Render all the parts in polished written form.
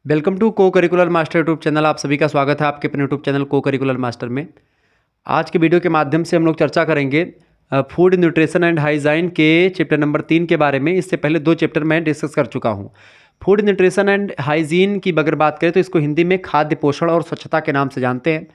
Welcome to को curricular master YouTube channel. आप सभी का स्वागत है आपके अपने यूट्यूब चैनल को करिकुलर मास्टर में। आज के वीडियो के माध्यम से हम लोग चर्चा करेंगे फूड न्यूट्रिशन एंड हाइजीन के चैप्टर नंबर 3 के बारे में। इससे पहले 2 चैप्टर मैं डिस्कस कर चुका हूँ। फूड न्यूट्रिशन एंड हाइजीन की अगर बात करें तो इसको हिंदी में खाद्य पोषण और स्वच्छता के नाम से जानते हैं।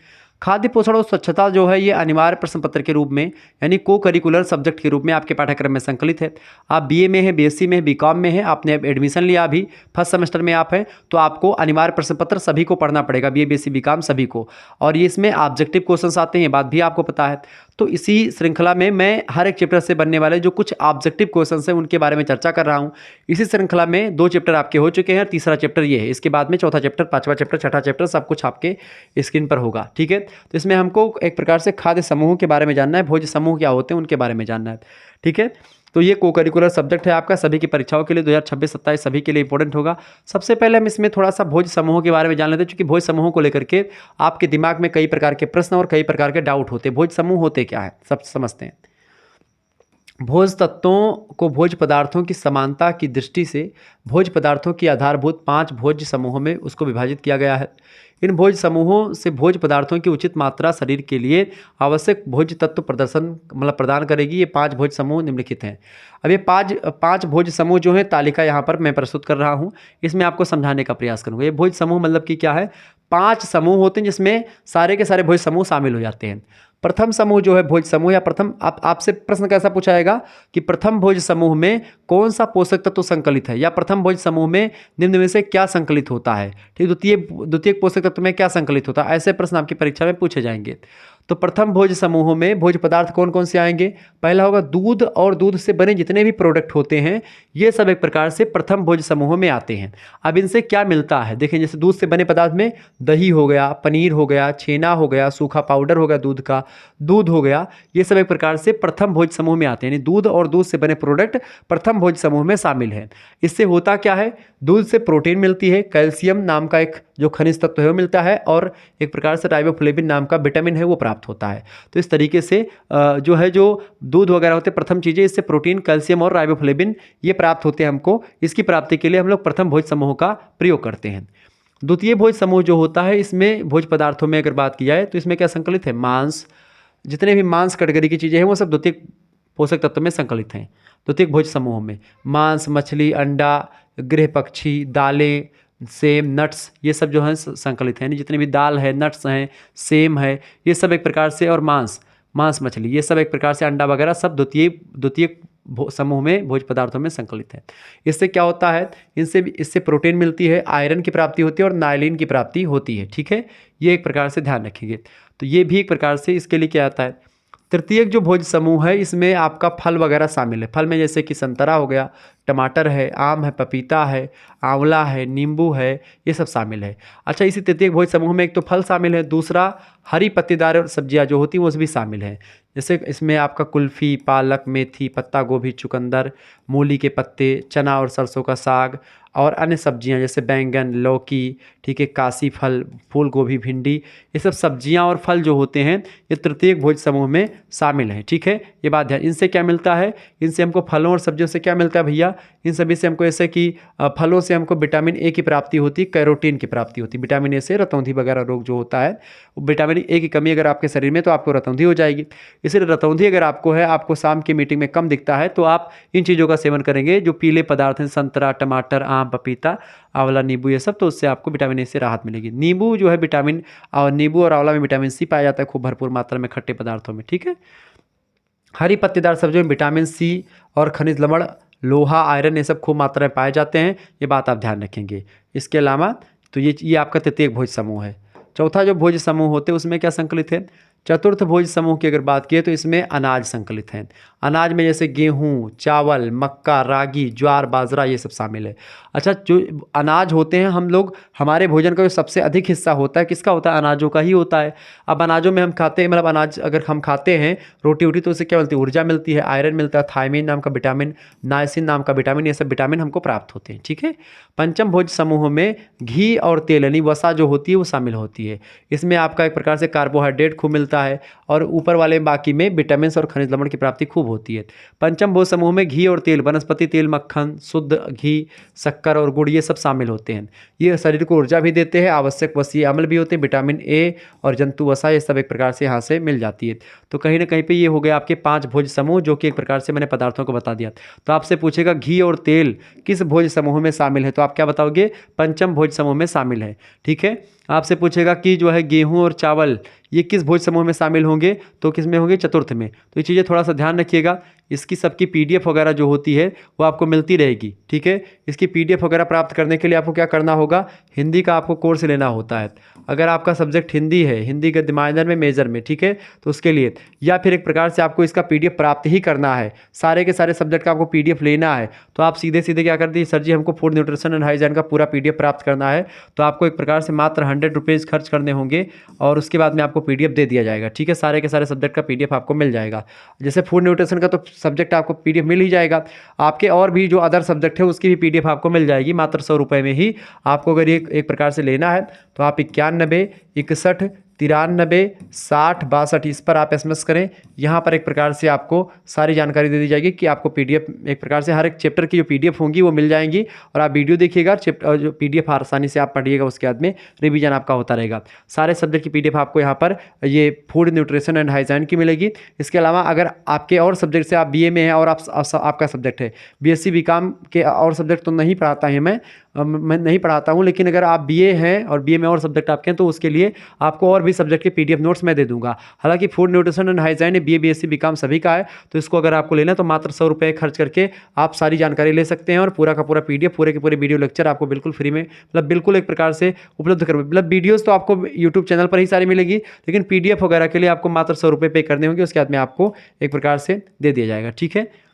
खाद्य पोषण और स्वच्छता जो है ये अनिवार्य प्रश्न पत्र के रूप में यानी को करिकुलर सब्जेक्ट के रूप में आपके पाठ्यक्रम में संकलित है। आप बीए में हैं, बीएससी में, बीकॉम में हैं, आपने एडमिशन लिया अभी फर्स्ट सेमेस्टर में आप हैं, तो आपको अनिवार्य प्रश्न पत्र सभी को पढ़ना पड़ेगा, बीए बीएससी बीकॉम सभी को। और ये इसमें ऑब्जेक्टिव क्वेश्चंस आते हैं, ये बात भी आपको पता है। तो इसी श्रृंखला में मैं हर एक चैप्टर से बनने वाले जो कुछ ऑब्जेक्टिव क्वेश्चंस हैं उनके बारे में चर्चा कर रहा हूँ। इसी श्रृंखला में 2 चैप्टर आपके हो चुके हैं, तीसरा चैप्टर ये है। इसके बाद में चौथा चैप्टर, पांचवा चैप्टर, छठा चैप्टर सब कुछ आपके स्क्रीन पर होगा, ठीक है। तो इसमें हमको एक प्रकार से खाद्य समूह के बारे में जानना है, भोज्य समूह क्या होते हैं उनके बारे में जानना है, ठीक है। तो ये को करिकुलर सब्जेक्ट है आपका, सभी की परीक्षाओं के लिए 2026-27 सभी के लिए इंपॉर्टेंट होगा। सबसे पहले हम इसमें थोड़ा सा भोज्य समूहों के बारे में जान लेते हैं, क्योंकि भोज्य समूहों को लेकर के आपके दिमाग में कई प्रकार के प्रश्न और कई प्रकार के डाउट होते हैं। भोज्य समूह होते क्या है सब समझते हैं। भोज्य तत्वों को भोज्य पदार्थों की समानता की दृष्टि से भोज्य पदार्थों की आधारभूत 5 भोज्य समूहों में उसको विभाजित किया गया है। इन भोज्य समूहों से भोज्य पदार्थों की उचित मात्रा शरीर के लिए आवश्यक भोज्य तत्व प्रदान करेगी। ये 5 भोज्य समूह निम्नलिखित हैं। अब ये पाँच भोज्य समूह जो है तालिका यहाँ पर मैं प्रस्तुत कर रहा हूँ, इसमें आपको समझाने का प्रयास करूँगा। ये भोज्य समूह मतलब कि क्या है, 5 समूह होते हैं जिसमें सारे के सारे भोज्य समूह शामिल हो जाते हैं। प्रथम समूह जो है भोज्य समूह या प्रथम आपसे प्रश्न कैसा पूछा जाएगा कि प्रथम भोज्य समूह में कौन सा पोषक तत्व संकलित है, या प्रथम भोज्य समूह में निम्न में से क्या संकलित होता है, ठीक। द्वितीय पोषक तत्व में क्या संकलित होता है, ऐसे प्रश्न आपकी परीक्षा में पूछे जाएंगे। तो प्रथम भोज्य समूहों में भोज्य पदार्थ कौन कौन से आएंगे, पहला होगा दूध और दूध से बने जितने भी प्रोडक्ट होते हैं ये सब एक प्रकार से प्रथम भोज्य समूहों में आते हैं। अब इनसे क्या मिलता है देखें, जैसे दूध से बने पदार्थ में दही हो गया, पनीर हो गया, छेना हो गया, सूखा पाउडर हो गया दूध का, दूध हो गया, ये सब एक प्रकार से प्रथम भोज्य समूह में आते हैं। यानी दूध और दूध से बने प्रोडक्ट प्रथम भोज्य समूह में शामिल है। इससे होता क्या है, दूध से प्रोटीन मिलती है, कैल्शियम नाम का एक जो खनिज तत्व है वो मिलता है, और एक प्रकार से राइबोफ्लेविन नाम का विटामिन है वो प्राप्त होता है। तो इस तरीके से जो दूध वगैरह होते हैं प्रथम चीज़ें, इससे प्रोटीन, कैल्शियम और राइबोफ्लेविन ये प्राप्त होते हैं हमको। इसकी प्राप्ति के लिए हम लोग प्रथम भोज्य समूह का प्रयोग करते हैं। द्वितीय भोज्य समूह जो होता है इसमें भोज्य पदार्थों में अगर बात की जाए तो इसमें क्या संकलित है, मांस, जितने भी मांस कैटेगरी की चीज़ें हैं वो सब द्वितीय पोषक तत्व में संकलित हैं। द्वितीय भोज्य समूह में मांस, मछली, अंडा, गृह पक्षी, दालें, सेम, नट्स, ये सब जो हैं संकलित हैं। जितने भी दाल है, नट्स हैं, सेम है, ये सब एक प्रकार से, और मांस, मछली, ये सब एक प्रकार से, अंडा वगैरह सब द्वितीय समूह में भोज्य पदार्थों में संकलित है। इससे क्या होता है, इससे प्रोटीन मिलती है, आयरन की प्राप्ति होती है और नाइलिन की प्राप्ति होती है, ठीक है। ये एक प्रकार से ध्यान रखिए। तो ये भी एक प्रकार से इसके लिए क्या आता है। तृतीय जो भोज्य समूह है इसमें आपका फल वगैरह शामिल है। फल में जैसे कि संतरा हो गया, टमाटर है, आम है, पपीता है, आंवला है, नींबू है, ये सब शामिल है। अच्छा, इसी तृतीय भोज्य समूह में एक तो फल शामिल है, दूसरा हरी पत्तेदार सब्जियां जो होती हैं वो भी शामिल है। जैसे इसमें आपका कुल्फ़ी, पालक, मेथी, पत्ता गोभी, चुकंदर, मूली के पत्ते, चना और सरसों का साग, और अन्य सब्जियां जैसे बैंगन, लौकी, ठीक है, काशी फल, फूल गोभी, भिंडी, ये सब सब्जियां और फल जो होते हैं ये तृतीय भोज्य समूह में शामिल हैं, ठीक है। ये बात ध्यान, इनसे क्या मिलता है, इनसे हमको फलों और सब्जियों से क्या मिलता है भैया, इन सभी से हमको ऐसे कि फलों से हमको विटामिन ए की प्राप्ति होती है, कैरोटीन की प्राप्ति होती है। विटामिन ए से रतौंधी वगैरह रोग जो होता है, विटामिन ए की कमी अगर आपके शरीर में तो आपको रतौंधी हो जाएगी। इसलिए रतौंधी अगर आपको है, आपको शाम की मीटिंग में कम दिखता है, तो आप इन चीज़ों का सेवन करेंगे जो पीले पदार्थ हैं, संतरा, टमाटर, आम, पपीता, आंवला, नींबू, ये सब, तो उससे आपको विटामिन ए से राहत मिलेगी। नींबू जो है विटामिन, और नींबू और आंवला में विटामिन सी पाया जाता है खूब भरपूर मात्रा में खट्टे पदार्थों में, ठीक है। हरी पत्तेदार सब्जियों में विटामिन सी और खनिज लवण, लोहा, आयरन, ये सब खूब मात्रा में पाए जाते हैं, ये बात आप ध्यान रखेंगे। इसके अलावा तो ये आपका तृतीय भोज्य समूह है। चौथा जो भोज्य समूह होते हैं उसमें क्या संकलित है, चतुर्थ भोज्य समूह की अगर बात की तो इसमें अनाज संकलित हैं। अनाज में जैसे गेहूँ, चावल, मक्का, रागी, ज्वार, बाजरा, ये सब शामिल है। अच्छा, जो अनाज होते हैं हम लोग, हमारे भोजन का जो सबसे अधिक हिस्सा होता है किसका होता है, अनाजों का ही होता है। अब अनाजों में हम खाते हैं, मतलब अनाज अगर हम खाते हैं रोटी वोटी तो उससे क्या मिलती है, ऊर्जा मिलती है, आयरन मिलता है, थायमिन नाम का विटामिन, नाइसिन नाम का विटामिन, ये सब विटामिन हमको प्राप्त होते हैं, ठीक है। पंचम भोज्य समूह में घी और तेल यानी वसा जो होती है वो शामिल होती है। इसमें आपका एक प्रकार से कार्बोहाइड्रेट खूब मिलता मिलता है और ऊपर वाले बाकी में विटामिन और खनिज लवण की प्राप्ति खूब होती है। पंचम भोज्य समूह में घी और तेल, वनस्पति तेल, मक्खन, शुद्ध घी, शक्कर और गुड़ ये सब शामिल होते हैं। ये शरीर को ऊर्जा भी देते हैं, आवश्यक वसीय अम्ल भी होते हैं, विटामिन ए और जंतु वसा ये सब एक प्रकार से यहाँ से मिल जाती है। तो कहीं ना कहीं पे ये हो गया आपके 5 भोज्य समूह, जो कि एक प्रकार से मैंने पदार्थों को बता दिया। तो आपसे पूछेगा घी और तेल किस भोज्य समूह में शामिल है, तो आप क्या बताओगे? पंचम भोज्य समूह में शामिल है। ठीक है। आपसे पूछेगा कि जो है गेहूं और चावल ये किस भोज्य समूह में शामिल होंगे, तो किस में होंगे? चतुर्थ में। तो ये चीज़ें थोड़ा सा ध्यान रखिएगा। इसकी सबकी पीडीएफ वगैरह जो होती है वो आपको मिलती रहेगी। ठीक है। इसकी पीडीएफ वगैरह प्राप्त करने के लिए आपको क्या करना होगा? हिंदी का आपको कोर्स लेना होता है। अगर आपका सब्जेक्ट हिंदी है, हिंदी के माइनर में, मेजर में, ठीक है, तो उसके लिए, या फिर एक प्रकार से आपको इसका पीडीएफ प्राप्त ही करना है, सारे के सारे सब्जेक्ट का आपको पीडीएफ लेना है, तो आप सीधे सीधे क्या कर दीजिए, सर जी हमको फूड न्यूट्रिशन एंड हाइजीन का पूरा पीडीएफ प्राप्त करना है, तो आपको एक प्रकार से मात्र 100 रुपीज़ खर्च करने होंगे और उसके बाद में आपको पीडीएफ दे दिया जाएगा। ठीक है। सारे के सारे सब्जेक्ट का पीडीएफ आपको मिल जाएगा। जैसे फूड न्यूट्रिशन का तो सब्जेक्ट आपको पीडीएफ मिल ही जाएगा, आपके और भी जो अदर सब्जेक्ट है उसकी भी पीडीएफ आपको मिल जाएगी मात्र 100 रुपये में ही। आपको अगर ये एक प्रकार से लेना है तो आप 91 61 93 60 62 इस पर आप एसएमएस करें। यहाँ पर एक प्रकार से आपको सारी जानकारी दे दी जाएगी कि आपको पीडीएफ एक प्रकार से हर एक चैप्टर की जो पीडीएफ होंगी वो मिल जाएंगी, और आप वीडियो देखिएगा, चैप्टर जो पीडीएफ आसानी से आप पढ़िएगा, उसके बाद में रिवीजन आपका होता रहेगा। सारे सब्जेक्ट की पीडीएफ आपको यहाँ पर ये फूड न्यूट्रिशन एंड हाइजीन की मिलेगी। इसके अलावा अगर आपके और सब्जेक्ट से आप बीए में हैं और आपका सब्जेक्ट है बीएससी बीकॉम के और सब्जेक्ट तो नहीं पढ़ाता है मैं नहीं पढ़ाता हूँ, लेकिन अगर आप बीए हैं और बीए में और सब्जेक्ट आपके हैं तो उसके लिए आपको और भी सब्जेक्ट के पीडीएफ नोट्स मैं दे दूंगा। हालांकि food nutrition and hygiene BA BSc BCom सभी का है, तो इसको अगर आपको लेना है तो मात्र 100 रुपये खर्च करके आप सारी जानकारी ले सकते हैं और पूरा का पूरा पीडीएफ, पूरे के पूरे वीडियो लेक्चर आपको बिल्कुल फ्री में, मतलब बिल्कुल एक प्रकार से उपलब्ध कर, मतलब वीडियोज़ तो आपको यूट्यूब चैनल पर ही सारी मिलेगी, लेकिन पीडीएफ वगैरह के लिए आपको मात्र 100 रुपये पे करने होंगे, उसके बाद में आपको एक प्रकार से दे दिया जाएगा। ठीक है।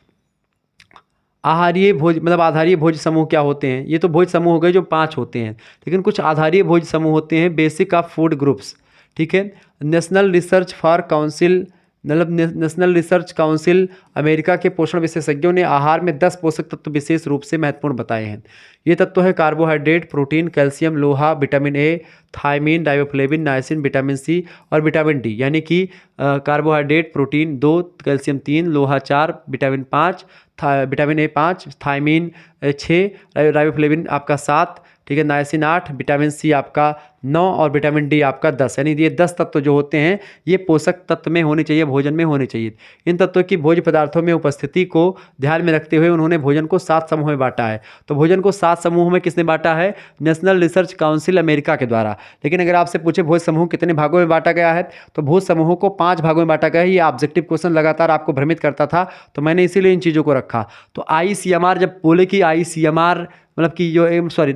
आहारीय भोज मतलब आधारीय भोज समूह क्या होते हैं? ये तो भोज समूह हो गए जो 5 होते हैं, लेकिन कुछ आधारीय भोज समूह होते हैं, बेसिक ऑफ फूड ग्रुप्स। ठीक है। नेशनल रिसर्च फॉर काउंसिल, मतलब नेशनल रिसर्च काउंसिल अमेरिका के पोषण विशेषज्ञों ने आहार में 10 पोषक तत्व विशेष रूप से महत्वपूर्ण बताए हैं। ये तत्व है कार्बोहाइड्रेट, प्रोटीन, कैल्शियम, लोहा, vitamin A, thiamine, riboflavin, niacin, vitamin C और विटामिन डी। यानी कि कार्बोहाइड्रेट प्रोटीन 2, कैल्शियम 3, लोहा 4, vitamin 5, vitamin A 5, thiamine 6, riboflavin आपका 7, ठीक है, नाइसिन 8, विटामिन सी आपका 9 और विटामिन डी आपका 10। यानी ये 10 तत्व जो होते हैं ये पोषक तत्व में होने चाहिए, भोजन में होने चाहिए। इन तत्वों की भोज्य पदार्थों में उपस्थिति को ध्यान में रखते हुए उन्होंने भोजन को 7 समूह में बांटा है। तो भोजन को 7 समूह में किसने बांटा है? नेशनल रिसर्च काउंसिल अमेरिका के द्वारा। लेकिन अगर आपसे पूछे भोज समूह कितने भागों में बांटा गया है, तो भोज समूहों को 5 भागों में बांटा गया है। ये ऑब्जेक्टिव क्वेश्चन लगातार आपको भ्रमित करता था, तो मैंने इसीलिए इन चीज़ों को रखा। तो ICMR जब बोले कि ICMR मतलब कि जो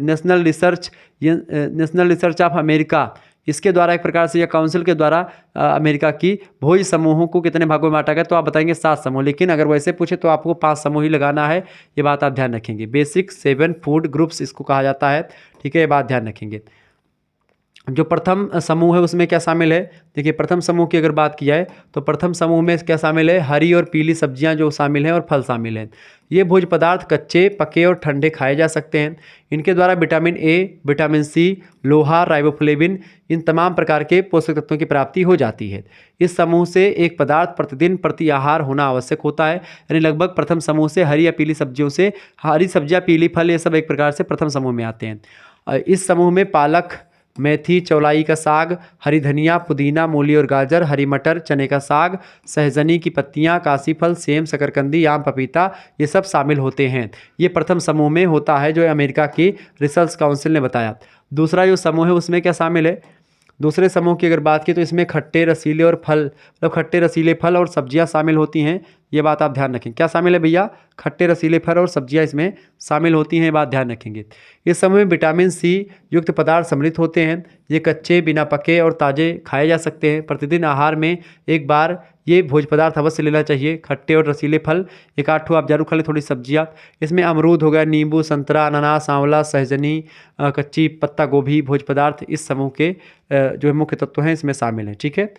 नेशनल रिसर्च ऑफ अमेरिका, इसके द्वारा एक प्रकार से या काउंसिल के द्वारा अमेरिका की भोज समूहों को कितने भागों में बांटा गया, तो आप बताएंगे 7 समूह। लेकिन अगर वैसे पूछे तो आपको 5 समूह ही लगाना है, ये बात आप ध्यान रखेंगे। बेसिक 7 फूड ग्रुप्स इसको कहा जाता है। ठीक है, ये बात ध्यान रखेंगे। जो प्रथम समूह है उसमें क्या शामिल है? देखिए, प्रथम समूह की अगर बात की जाए तो प्रथम समूह में क्या शामिल है? हरी और पीली सब्जियां जो शामिल हैं और फल शामिल हैं। ये भोज्य पदार्थ कच्चे, पके और ठंडे खाए जा सकते हैं। इनके द्वारा विटामिन ए, विटामिन सी, लोहा, राइबोफ्लेविन, इन तमाम प्रकार के पोषक तत्वों की प्राप्ति हो जाती है। इस समूह से एक पदार्थ प्रतिदिन प्रति आहार होना आवश्यक होता है। यानी लगभग प्रथम समूह से हरी या पीली सब्जियों से, हरी सब्जियां, पीली फल, ये सब एक प्रकार से प्रथम समूह में आते हैं। इस समूह में पालक, मेथी, चौलाई का साग, हरी धनिया, पुदीना, मूली और गाजर, हरी मटर, चने का साग, सहजनी की पत्तियां, काशीफल, सेम, शकरकंदी, आम, पपीता, ये सब शामिल होते हैं। ये प्रथम समूह में होता है जो अमेरिका की रिसर्च काउंसिल ने बताया। दूसरा जो समूह है उसमें क्या शामिल है? दूसरे समूह की अगर बात की तो इसमें खट्टे, रसीले और फल, मतलब खट्टे रसीले फल और सब्जियां शामिल होती हैं। ये बात आप ध्यान रखें। क्या शामिल है भैया? खट्टे रसीले फल और सब्जियां इसमें शामिल होती हैं, ये बात ध्यान रखेंगे। इस समूह में विटामिन सी युक्त पदार्थ सम्मिलित होते हैं। ये कच्चे, बिना पके और ताज़े खाए जा सकते हैं। प्रतिदिन आहार में एक बार ये भोज्य पदार्थ अवश्य लेना चाहिए। खट्टे और रसीले फल 1-8 आप जरूर खा लें, थोड़ी सब्जियां। इसमें अमरूद हो गया, नींबू, संतरा, अनानास, आंवला, सहजनी, कच्ची पत्ता गोभी, भोज्य पदार्थ इस समूह के जो मुख्य तत्व हैं इसमें शामिल हैं। ठीक है।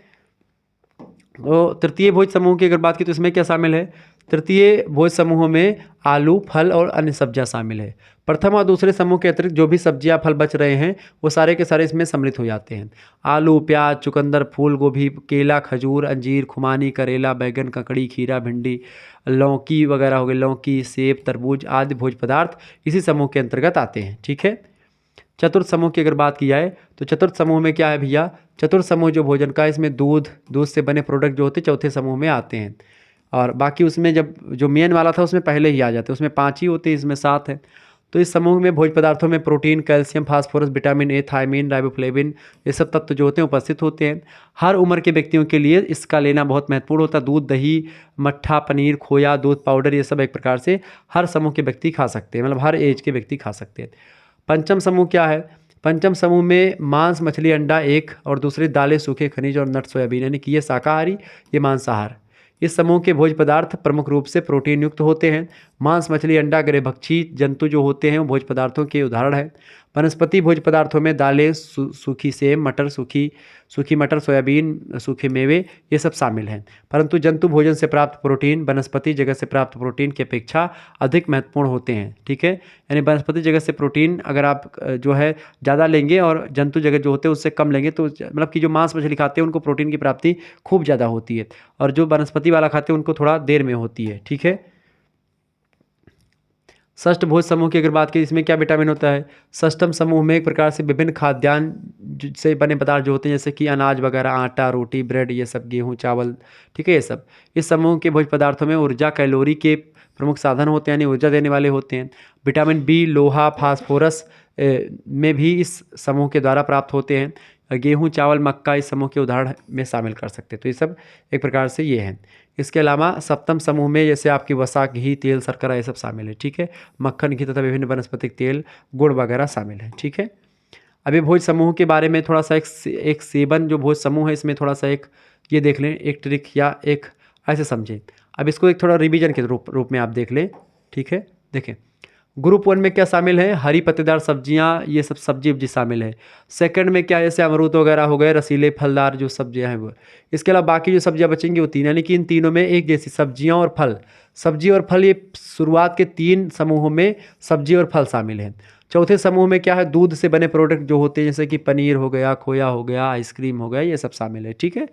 तो तृतीय भोज समूह की अगर बात की तो इसमें क्या शामिल है? तृतीय भोज समूह में आलू, फल और अन्य सब्जियां शामिल है। प्रथम और दूसरे समूह के अतिरिक्त जो भी सब्जियां फल बच रहे हैं वो सारे के सारे इसमें सम्मिलित हो जाते हैं। आलू, प्याज, चुकंदर, फूल गोभी, केला, खजूर, अंजीर, खुमानी, करेला, बैगन, ककड़ी, खीरा, भिंडी, लौकी वगैरह हो गए, लौकी, सेब, तरबूज आदि भोज पदार्थ इसी समूह के अंतर्गत आते हैं। ठीक है। चतुर्थ समूह की अगर बात की जाए तो चतुर्थ समूह में क्या है भैया, चतुर्थ समूह जो भोजन का, इसमें दूध से बने प्रोडक्ट जो होते हैं चौथे समूह में आते हैं। और बाकी उसमें जब जो मेन वाला था उसमें पहले ही आ जाते हैं, उसमें 5 ही होते हैं, इसमें 7 है। तो इस समूह में भोज पदार्थों में protein, calcium, phosphorus, vitamin A, thiamine, riboflavin ये सब तत्व जो होते हैं उपस्थित होते हैं। हर उम्र के व्यक्तियों के लिए इसका लेना बहुत महत्वपूर्ण होता है। दूध, दही, मट्ठा, पनीर, खोया, दूध पाउडर ये सब एक प्रकार से हर समूह के व्यक्ति खा सकते हैं, मतलब हर एज के व्यक्ति खा सकते हैं। पंचम समूह क्या है, पंचम समूह में मांस, मछली, अंडा एक और दूसरे दालें, सूखे खनिज और नट, सोयाबीन, यानी कि ये शाकाहारी, ये मांसाहार। इस समूह के भोज पदार्थ प्रमुख रूप से प्रोटीन युक्त होते हैं। मांस, मछली, अंडा, गृहभक्षी जंतु जो होते हैं वो भोज पदार्थों के उदाहरण हैं। वनस्पति भोज पदार्थों में दालें, सूखी सेम, मटर, सूखी मटर, सोयाबीन, सूखे मेवे ये सब शामिल हैं। परंतु जंतु भोजन से प्राप्त प्रोटीन वनस्पति जगत से प्राप्त प्रोटीन की अपेक्षा अधिक महत्वपूर्ण होते हैं। ठीक है। यानी वनस्पति जगत से प्रोटीन अगर आप जो है ज़्यादा लेंगे और जंतु जगत जो होते हैं उससे कम लेंगे तो मतलब कि जो मांस मछली खाते हैं उनको प्रोटीन की प्राप्ति खूब ज़्यादा होती है और जो वनस्पति वाला खाते हैं उनको थोड़ा देर में होती है। ठीक है। षष्ठ भोज समूह की अगर बात की, इसमें क्या विटामिन होता है, षष्ठम समूह में एक प्रकार से विभिन्न खाद्यान्न से बने पदार्थ जो होते हैं जैसे कि अनाज वगैरह, आटा, रोटी, ब्रेड, ये सब, गेहूं, चावल। ठीक है। ये सब इस समूह के भोज पदार्थों में ऊर्जा, कैलोरी के प्रमुख साधन होते हैं, यानी ऊर्जा देने वाले होते हैं। विटामिन बी, लोहा, फास्फोरस में भी इस समूह के द्वारा प्राप्त होते हैं। गेहूं, चावल, मक्का इस समूह के उदाहरण में शामिल कर सकते हैं। तो ये सब एक प्रकार से ये हैं। इसके अलावा सप्तम समूह में जैसे आपकी वसा, घी, तेल, शर्करा ये सब शामिल है। ठीक है। मक्खन, घी तथा विभिन्न वनस्पतिक तेल, गुड़ वगैरह शामिल है। ठीक है। अभी भोज समूह के बारे में थोड़ा सा एक सेवन जो भोज समूह है इसमें थोड़ा सा एक ये देख लें, एक ट्रिक या एक ऐसे समझें। अब इसको एक थोड़ा रिवीजन के रूप में आप देख लें। ठीक है। देखें, ग्रुप 1 में क्या शामिल है, हरी पत्तेदार सब्जियां, ये सब सब्जी वब्जी शामिल है। सेकंड में क्या, जैसे अमरूद वगैरह हो गए, रसीले फलदार जो सब्जियां हैं वो। इसके अलावा बाकी जो सब्जियां बचेंगी वो 3, यानी कि इन तीनों में एक जैसी सब्जियां और फल, सब्जी और फल, ये शुरुआत के 3 समूहों में सब्जी और फल शामिल हैं। चौथे समूह में क्या है, दूध से बने प्रोडक्ट जो होते हैं जैसे कि पनीर हो गया, खोया हो गया, आइसक्रीम हो गया, ये सब शामिल है। ठीक है।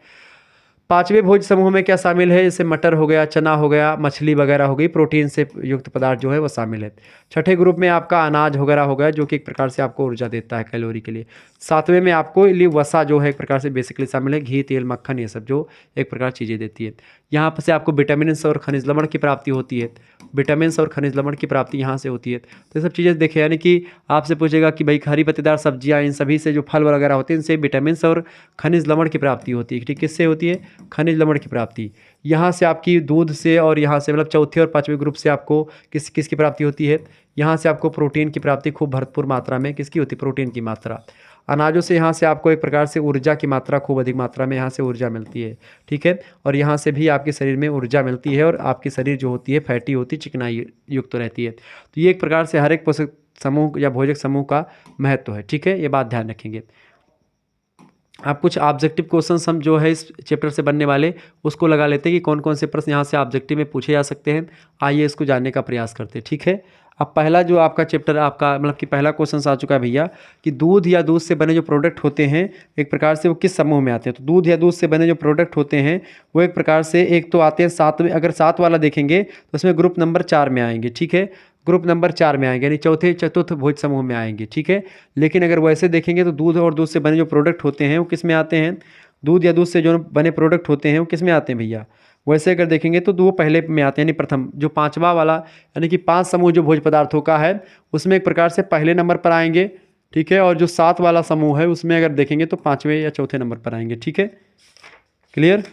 5वें भोज समूह में क्या शामिल है, जैसे मटर हो गया, चना हो गया, मछली वगैरह हो गई, प्रोटीन से युक्त पदार्थ जो है वो शामिल है। छठे ग्रुप में आपका अनाज वगैरह हो गया जो कि एक प्रकार से आपको ऊर्जा देता है कैलोरी के लिए। 7वें में आपको लिए वसा जो है एक प्रकार से बेसिकली शामिल है, घी, तेल, मक्खन ये सब जो एक प्रकार चीज़ें देती है। यहाँ पर से आपको विटामिन और खनिज लवण की प्राप्ति होती है, विटामिन और खनिज लवण की प्राप्ति यहाँ से होती है। तो ये सब चीज़ें देखें, यानी कि आपसे पूछेगा कि भाई हरी पत्तेदार सब्जियाँ, इन सभी से जो फल वगैरह होते हैं इनसे विटामिन और खनिज लवण की प्राप्ति होती है। ठीक, किससे होती है, खनिज लवण की प्राप्ति। यहाँ से आपकी दूध से और यहाँ से मतलब चौथे और 5वें ग्रुप से आपको किसकी प्राप्ति होती है, यहाँ से आपको प्रोटीन की प्राप्ति खूब भरपूर मात्रा में किसकी होती है, प्रोटीन की मात्रा। अनाजों से यहाँ से आपको एक प्रकार से ऊर्जा की मात्रा खूब अधिक मात्रा में यहाँ से ऊर्जा मिलती है। ठीक है। और यहाँ से भी आपके शरीर में ऊर्जा मिलती है और आपकी शरीर जो होती है फैटी होती है, चिकनाई युक्त रहती है। तो ये एक प्रकार से हर एक पोषक समूह या भोजक समूह का महत्व है। ठीक है। ये बात ध्यान रखेंगे। आप कुछ ऑब्जेक्टिव क्वेश्चंस हम जो है इस चैप्टर से बनने वाले उसको लगा लेते हैं कि कौन कौन से प्रश्न यहाँ से ऑब्जेक्टिव में पूछे जा सकते हैं। आइए इसको जानने का प्रयास करते हैं। ठीक है। अब पहला जो आपका चैप्टर आपका मतलब कि पहला क्वेश्चन आ चुका है भैया कि दूध या दूध से बने जो प्रोडक्ट होते हैं एक प्रकार से वो किस समूह में आते हैं। तो दूध या दूध से बने जो प्रोडक्ट होते हैं वो एक प्रकार से एक तो आते हैं 7वें, अगर 7 वाला देखेंगे तो उसमें ग्रुप नंबर 4 में आएंगे। ठीक है। ग्रुप नंबर 4 में आएंगे, यानी चौथे चतुर्थ भोज समूह में आएंगे। ठीक है। लेकिन अगर वैसे देखेंगे तो दूध और दूध से बने जो प्रोडक्ट होते हैं वो किस में आते हैं, दूध या दूध से जो बने प्रोडक्ट होते हैं वो किस में आते हैं भैया, वैसे अगर देखेंगे तो वो पहले में आते हैं, यानी प्रथम जो 5वां वाला यानी कि 5 समूह जो भोज पदार्थों का है उसमें एक प्रकार से पहले नंबर पर आएंगे। ठीक है। और जो 7 वाला समूह है उसमें अगर देखेंगे तो 5वें या चौथे नंबर पर आएंगे। ठीक है। क्लियर,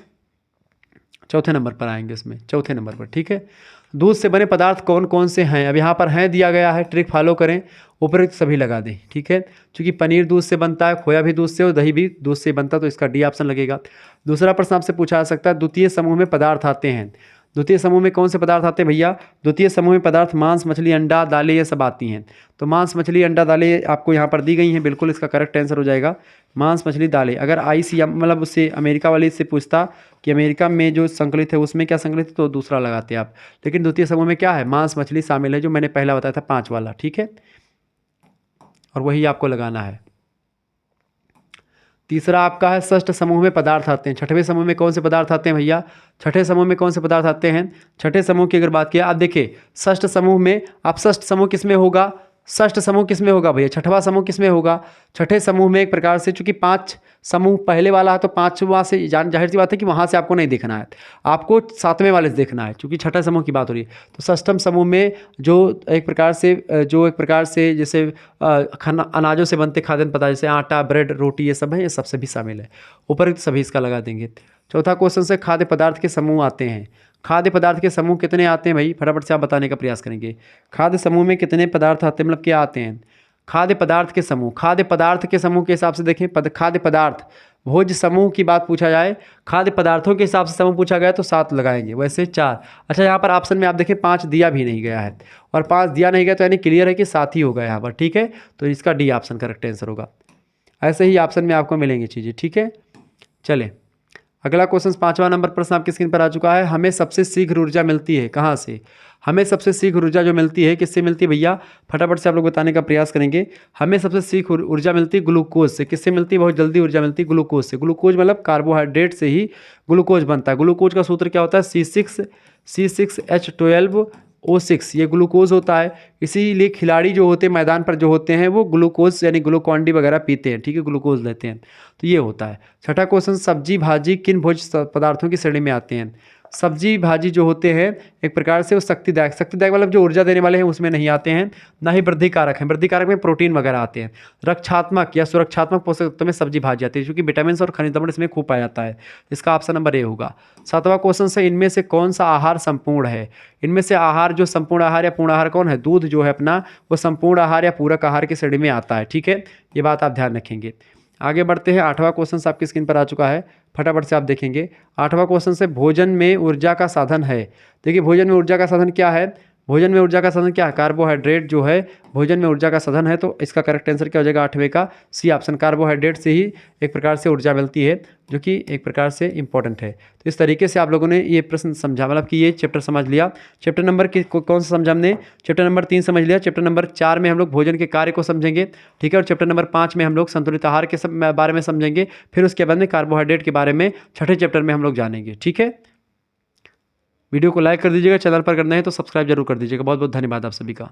चौथे नंबर पर आएंगे इसमें, चौथे नंबर पर। ठीक है। दूध से बने पदार्थ कौन कौन से हैं, अब यहाँ पर हैं दिया गया है, ट्रिक फॉलो करें, ऊपर सभी लगा दें। ठीक है। क्योंकि पनीर दूध से बनता है, खोया भी दूध से और दही भी दूध से बनता है, तो इसका डी ऑप्शन लगेगा। दूसरा प्रश्न आपसे पूछा जा सकता है, द्वितीय समूह में पदार्थ आते हैं। द्वितीय समूह में कौन से पदार्थ आते हैं भैया? द्वितीय समूह में पदार्थ मांस, मछली, अंडा, दालें ये सब आती हैं। तो मांस, मछली, अंडा, दालें आपको यहाँ पर दी गई हैं, बिल्कुल इसका करेक्ट आंसर हो जाएगा मांस, मछली, दालें। अगर ICM मतलब उससे अमेरिका वाले से पूछता कि अमेरिका में जो संकलित है उसमें क्या संकलित है, तो दूसरा लगाते आप। लेकिन द्वितीय समूह में क्या है? मांस, मछली शामिल है, जो मैंने पहला बताया था 5 वाला, ठीक है, और वही आपको लगाना है। तीसरा आपका है षष्ठ समूह में पदार्थ आते हैं। छठवें समूह में कौन से पदार्थ आते हैं भैया? छठे समूह में कौन से पदार्थ आते हैं? छठे समूह की अगर बात किया, आप देखिए षष्ठ समूह में, आप षष्ठ समूह किस में होगा? षष्ठ समूह किस में होगा भैया? छठवां समूह किस में होगा? छठे समूह में एक प्रकार से, चूंकि 5 समूह पहले वाला है तो 5वां से जाहिर सी बात है कि वहाँ से आपको नहीं देखना है, आपको 7वें वाले से देखना है, क्योंकि छठा समूह की बात हो रही है। तो षष्ठम समूह में जो एक प्रकार से जैसे खाना अनाजों से बनते खाद्यान्न पदार्थ जैसे आटा, ब्रेड, रोटी ये सब है, ये सबसे भी शामिल है। ऊपर सभी इसका लगा देंगे। चौथा क्वेश्चन से खाद्य पदार्थ के समूह आते हैं। खाद्य पदार्थ के समूह कितने आते हैं भाई? फटाफट से आप बताने का प्रयास करेंगे। खाद्य समूह में कितने पदार्थ आते हैं, मतलब क्या आते हैं? खाद्य पदार्थ के समूह, खाद्य पदार्थ के समूह के हिसाब से देखें, खाद्य पदार्थ भोज्य समूह की बात पूछा जाए, खाद्य पदार्थों के हिसाब से समूह पूछा गया तो 7 लगाएंगे, वैसे 4। अच्छा, यहाँ पर ऑप्शन में आप देखें 5 दिया भी नहीं गया है, और 5 दिया नहीं गया तो यानी क्लियर है कि 7 ही होगा यहाँ पर, ठीक है। तो इसका डी ऑप्शन करेक्ट आंसर होगा। ऐसे ही ऑप्शन में आपको मिलेंगी चीज़ें, ठीक है। चले अगला क्वेश्चन, 5वां नंबर प्रश्न आपकी स्क्रीन पर आ चुका है। हमें सबसे शीघ्र ऊर्जा मिलती है कहाँ से? हमें सबसे शीघ्र ऊर्जा जो मिलती है किससे मिलती है भैया? फटाफट से आप लोग बताने का प्रयास करेंगे। हमें सबसे शीघ्र ऊर्जा मिलती है ग्लूकोज से। किससे मिलती है? बहुत जल्दी ऊर्जा मिलती है ग्लूकोज से। ग्लूकोज मतलब कार्बोहाइड्रेट से ही ग्लूकोज बनता है। ग्लूकोज का सूत्र क्या होता है? C6H12O6, ये ग्लूकोज होता है। इसीलिए खिलाड़ी जो होते हैं मैदान पर जो होते हैं वो ग्लूकोज यानी ग्लूकॉन-डी वगैरह पीते हैं, ठीक है, ग्लूकोज लेते हैं, तो ये होता है। छठा क्वेश्चन, सब्जी भाजी किन भोज्य पदार्थों की श्रेणी में आते हैं? सब्जी भाजी जो होते हैं एक प्रकार से वो शक्तिदायक मतलब जो ऊर्जा देने वाले हैं उसमें नहीं आते हैं, ना ही वृद्धिकारक हैं। वृद्धिकारक में प्रोटीन वगैरह आते हैं। रक्षात्मक या सुरक्षात्मक पोषक तत्वों में सब्जी भाजी आती है, क्योंकि विटामिन और खनिज लवण इसमें खूब पाया जाता है। इसका ऑप्शन नंबर ए होगा। 7वां क्वेश्चन से, इनमें से कौन सा आहार संपूर्ण है? इनमें से आहार जो संपूर्ण आहार या पूर्ण आहार कौन है? दूध जो है अपना, वो संपूर्ण आहार या पूरक आहार की श्रेणी में आता है, ठीक है, ये बात आप ध्यान रखेंगे। आगे बढ़ते हैं। 8वां क्वेश्चन आपकी स्क्रीन पर आ चुका है, फटाफट से आप देखेंगे। 8वां क्वेश्चन से, भोजन में ऊर्जा का साधन है। देखिए भोजन में ऊर्जा का साधन क्या है? भोजन में ऊर्जा का साधन क्या है? कार्बोहाइड्रेट जो है भोजन में ऊर्जा का साधन है, तो इसका करेक्ट आंसर क्या हो जाएगा 8वें का? C option. कार्बोहाइड्रेट से ही एक प्रकार से ऊर्जा मिलती है, जो कि एक प्रकार से इंपॉर्टेंट है। तो इस तरीके से आप लोगों ने ये प्रश्न समझा, मतलब कि ये चैप्टर समझ लिया। चैप्टर नंबर कौन सा समझा हमने? चैप्टर नंबर 3 समझ लिया। चैप्टर नंबर 4 में हम लोग भोजन के कार्य को समझेंगे, ठीक है, और चैप्टर नंबर 5 में हम लोग संतुलित आहार के बारे में समझेंगे। फिर उसके बाद में कार्बोहाइड्रेट के बारे में छठे चैप्टर में हम लोग जानेंगे, ठीक है। वीडियो को लाइक कर दीजिएगा, चैनल पर करना है तो सब्सक्राइब जरूर कर दीजिएगा। बहुत बहुत धन्यवाद आप सभी का।